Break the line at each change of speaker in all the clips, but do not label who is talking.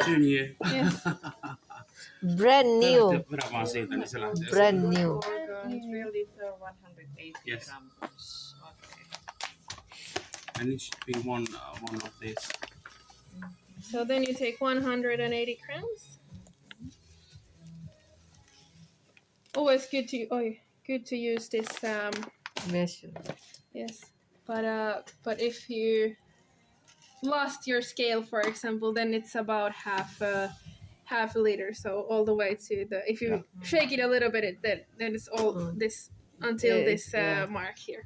Too new.
Yes.
Brand new.
Varmaan siitä, niin se lähtee.
Brand new.
Oregon, 3 liter, 180
Yes.
grams. Okay.
And it should be one of these.
So then you take 180 grams. Always good to use this.
Measure.
Yes, but if you lost your scale, for example, then it's about half a liter. So all the way to the. If you shake it a little bit, then it's all this until this mark here.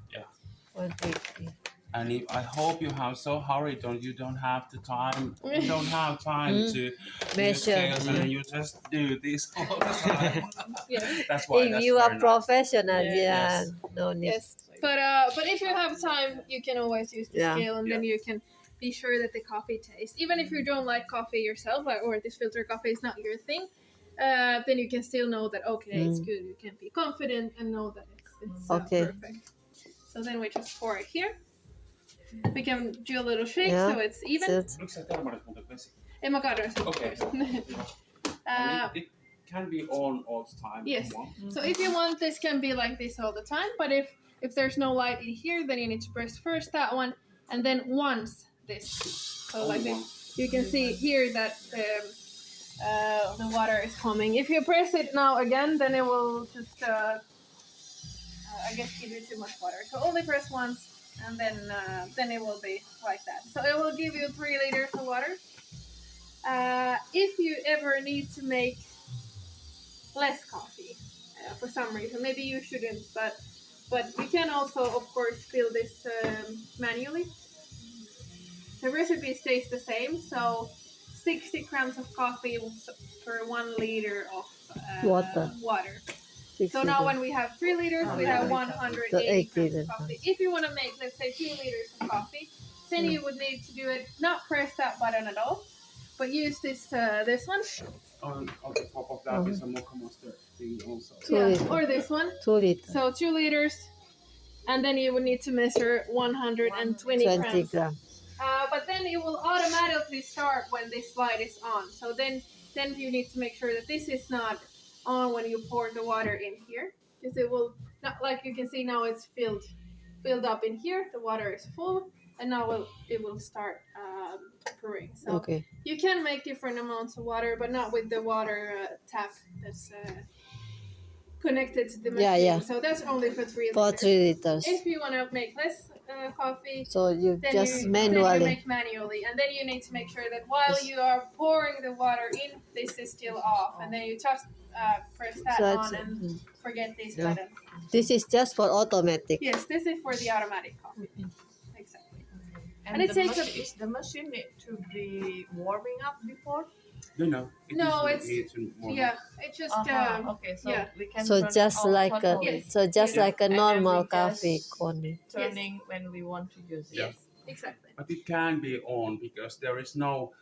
180.
And I hope you have so hurried on. You don't have the time. You don't have time to
Measure.
scales, and then you just do this all the time.
Yes.
That's why.
If
that's
you are
very nice.
professional,
Yes.
no need.
Yes, but if you have time, you can always use the scale, and then you can be sure that the coffee tastes. Even if you don't like coffee yourself, or this filter coffee is not your thing, then you can still know that it's good. You can be confident and know that it's
Okay.
perfect. So then we just pour it here. We can do a little shake
Yeah.
so it's even.
Oliko se termoidessa muuten vesi?
En mä kato sitä.
Okay. It can be on all the time.
Yes. So if you want, this can be like this all the time. But if there's no light in here, then you need to press first that one, and then once this. So like this, you can see here that the water is coming. If you press it now again, then it will just I guess give you too much water. So only press once, and then it will be like that. So it will give you 3 liters of water. If you ever need to make less coffee for some reason, maybe you shouldn't, but you can also, of course, fill this manually. The recipe stays the same, so 60 grams of coffee per 1 liter of water. So now when we have 3 liters, we have 180 grams of coffee. If you want to make, let's say, 2 liters of coffee, then you would need to do it, not press that button at all, but use this one.
On the top of that is a mocha master thing also.
Or this one.
2 liters.
So 2 liters, and then you would need to measure 120
20
grams.
grams.
But then it will automatically start when this light is on. So then you need to make sure that this is not on when you pour the water in here, because it will not, like you can see now it's filled up in here. The water is full, and now it will start pouring. So you can make different amounts of water, but not with the water tap that's connected to the machine.
Yeah.
So that's only for 3 liters.
For 3 liters.
If you want to make less coffee,
So you
then
just
you
manually.
make manually, and then you need to make sure that while you are pouring the water in, this is still off, and then you just press that on and forget this button.
This is just for automatic.
Yes, this is for the automatic coffee. Exactly.
And
it takes
is the machine need to be warming up before?
No.
It's
it's
just
okay. So we can
So
turn
just
it on
like
totally.
like a
And then
normal
we
coffee
just
cone.
turning when we want to use it.
yes, exactly.
But it can be on because there is no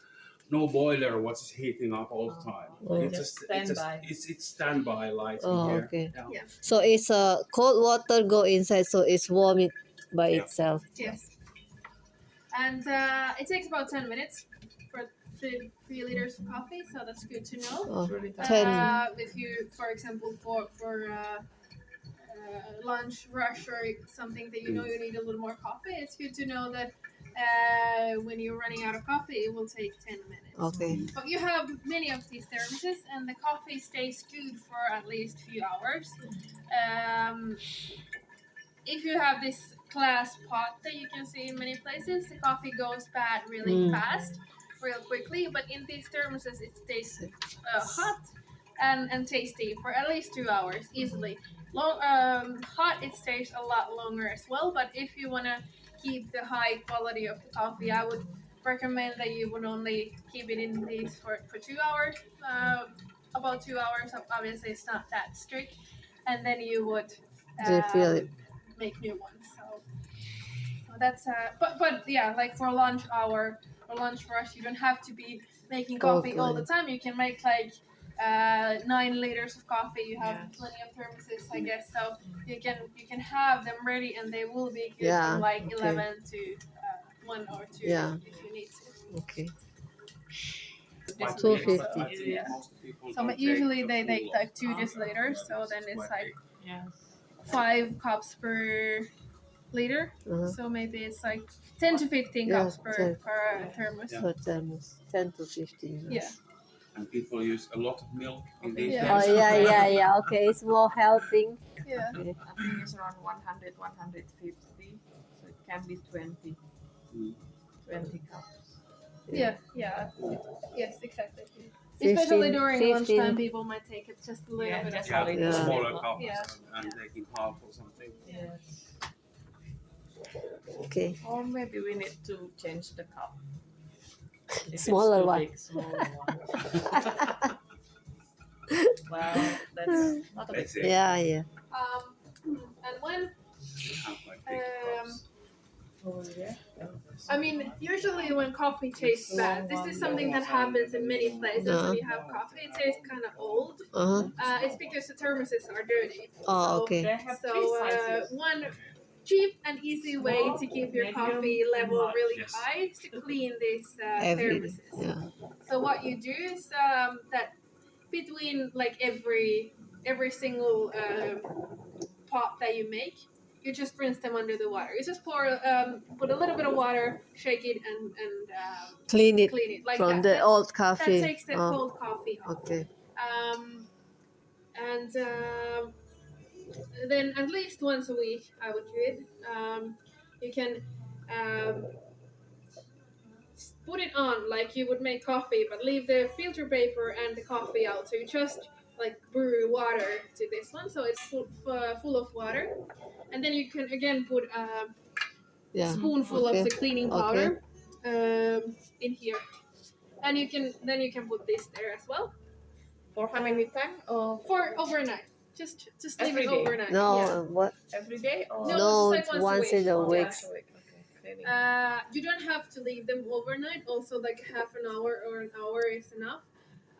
boiler what's heating up all the time. It's
standby.
It's standby light in
Oh,
here.
okay.
Yeah.
So it's cold water go inside, so it's warm by itself.
Yes. And it takes about 10 minutes for 3 liters of coffee, so that's good to know.
Oh,
10.
If you, for example, for lunch rush or something that you know you need a little more coffee, it's good to know that when you're running out of coffee, it will take 10 minutes.
Okay.
But you have many of these thermoses, and the coffee stays good for at least a few hours. If you have this glass pot that you can see in many places, the coffee goes bad really fast, real quickly. But in these thermoses, it stays hot and tasty for at least 2 hours easily. Hot, it stays a lot longer as well. But if you want to keep the high quality of the coffee, I would recommend that you would only keep it in these for 2 hours. About 2 hours. Obviously, it's not that strict, and then you would
Refill it.
make new ones. So that's but yeah, like for lunch hour or lunch rush, you don't have to be making coffee all the time. You can make like 9 liters of coffee. You have plenty of thermoses, I guess. So you can have them ready, and they will be good from like 11 to 1 or 2 if you need to.
Okay.
quite
Two
big, but
fifty.
I think
Yeah.
most people
So
don't
usually
take
they
the
take
full
like 2
Ah.
deciliters, so then it's
quite
like
big.
Yes.
5 cups per liter.
Uh-huh.
So maybe it's like 10 to 15
Yeah,
cups per,
10.
per thermos.
Yeah.
Per thermos, 10 to 15.
Yeah.
And people use a lot of milk in
Okay.
these
Yeah.
Oh
days.
yeah. Okay, it's more helping.
Yeah.
Okay.
I think it's around 100, 150. So it can be 20,
Mm.
20 cups.
Yeah. Yes, exactly. Especially
15,
during
15.
lunchtime, people might take it just a little
Yeah,
bit.
just
Of
a
Yeah,
little
Yeah.
smaller
bit.
cups
Yeah.
and taking half or something.
Yes.
Okay.
Or maybe we need to change the cup. If it's
Smaller
too
one.
big, smaller one. Well, that's not a big
That's it.
Yeah.
And when
You have like big
Um,
cups.
over there.
I mean, usually when coffee tastes bad, this is something that happens in many places. When you have coffee, it tastes kind of old. It's because the thermoses are dirty.
Oh, okay.
They have three
So
sizes.
one cheap and easy way to keep your
Medium,
coffee level
large.
really
Yes.
high is to clean these
Every
thermoses.
yeah.
So what you do is that between like every single pot that you make, you just rinse them under the water. You just put a little bit of water, shake it, and
Clean it
clean it like
from
that.
the old
That
coffee.
takes the
Oh,
cold coffee off.
okay.
And then at least once a week, I would do it. You can put it on like you would make coffee, but leave the filter paper and the coffee out. So you just like brew water to this one, so it's full of water, and then you can again put a
Yeah.
spoonful
Okay.
of the cleaning powder in here, and you can put this there as well
For how many time? Or
for overnight. Just leave
Every
it
day?
overnight.
No,
Yeah.
what?
every day? Or
No,
No,
it's like
once in a
Oh,
week.
once a week. Okay. Cleaning.
You don't have to leave them overnight. Also, like half an hour or an hour is enough.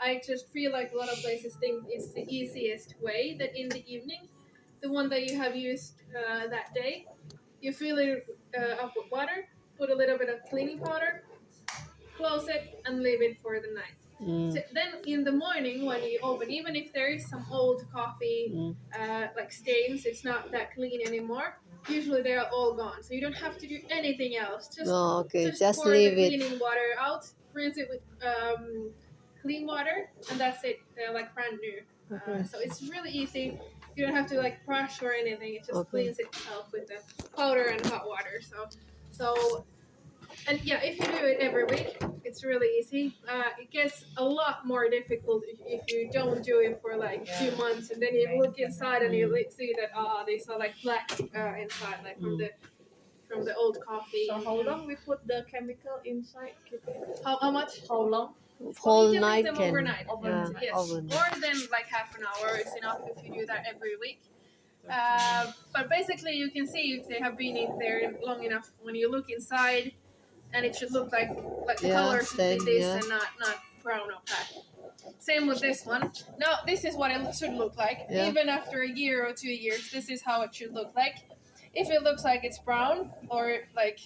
I just feel like a lot of places think it's the easiest way that in the evening, the one that you have used that day, you fill it up with water, put a little bit of cleaning powder, close it, and leave it for the night.
Mm.
So then in the morning when you open, even if there is some old coffee
Mm.
like stains, it's not that clean anymore. Usually they are all gone, so you don't have to do anything else. Just
No, okay. Just
pour
leave
the
it.
cleaning water out, rinse it with clean water, and that's it. They're like brand new.
Okay.
So it's really easy. You don't have to like brush or anything. It just
Okay.
cleans itself with the powder and hot water. So and yeah, if you do it every week, it's really easy. It gets a lot more difficult if you don't do it for like 2 months, and then you look inside and you see that these are like black inside, like from the old coffee.
So how long we put the chemical inside? Keep it?
How much?
How long?
Whole
you can
night
leave them
can.
overnight.
Yeah,
Yes,
overnight.
or then like half an hour is enough if you do that every week. But basically, you can see if they have been in there long enough when you look inside, and it should look like the
Yeah,
color should be
same,
this
yeah.
and not brown or black. Same with this one. Now this is what it should look like.
Yeah.
Even after a year or 2 years, this is how it should look like. If it looks like it's brown or like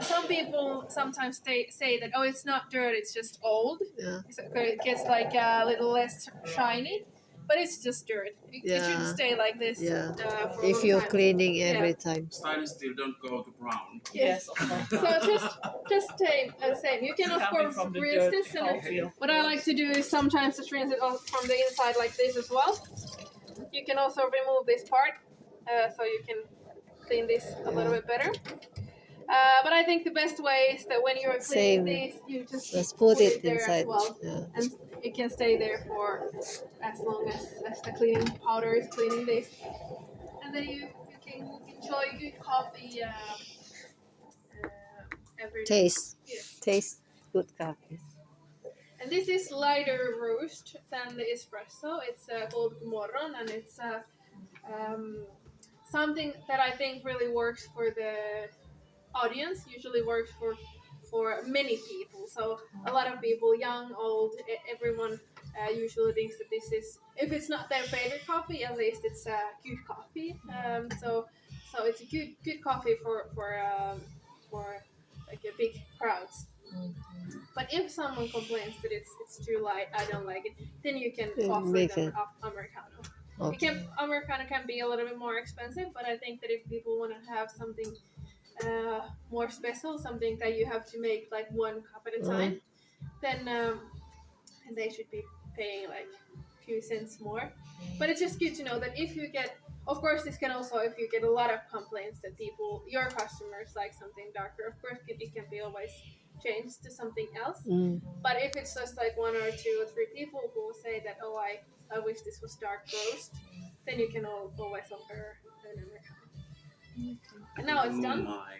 some people sometimes say that it's not dirt, it's just old.
Yeah.
So it gets like a little less shiny, but it's just dirt. It should
Yeah.
stay like this
Yeah.
for a
If
long
you're
time.
cleaning every time.
Stainless steel don't go to brown.
Yes.
of course.
So just same. You can of
Coming
course
from the
rinse
dirt
this, and
coffee, of
what I like to do is sometimes just rinse it off from the inside like this as well. You can also remove this part, so you can clean this a little bit better. But I think the best way is that when you're cleaning
Same.
these, you
Just put it
there
inside.
as well,
Yeah.
and it can stay there for as long as the cleaning powder is cleaning this, and then you can enjoy good coffee every day.
Taste.
Yes.
Taste good coffee.
And this is lighter roast than the espresso. It's called Morron, and it's something that I think really works for the audience. Usually works for many people. So a lot of people, young, old, everyone usually thinks that this is, if it's not their favorite coffee, at least it's a good coffee. So it's a good coffee for like a big crowds. But if someone complains that it's too light, I don't like it, then you can
Yeah,
offer
make
them
it.
Americano.
Okay.
Americano can be a little bit more expensive, but I think that if people want to have something more special, something that you have to make like one cup at a time, then they should be paying like a few cents more. But it's just good to know that if you get, of course, this can also, if you get a lot of complaints that your customers like something darker, of course, it can be always changed to something else. But if it's just like one or two or three people who will say that, oh, I wish this was dark roast, then you can always offer an Americano. And now it's done.
Oh my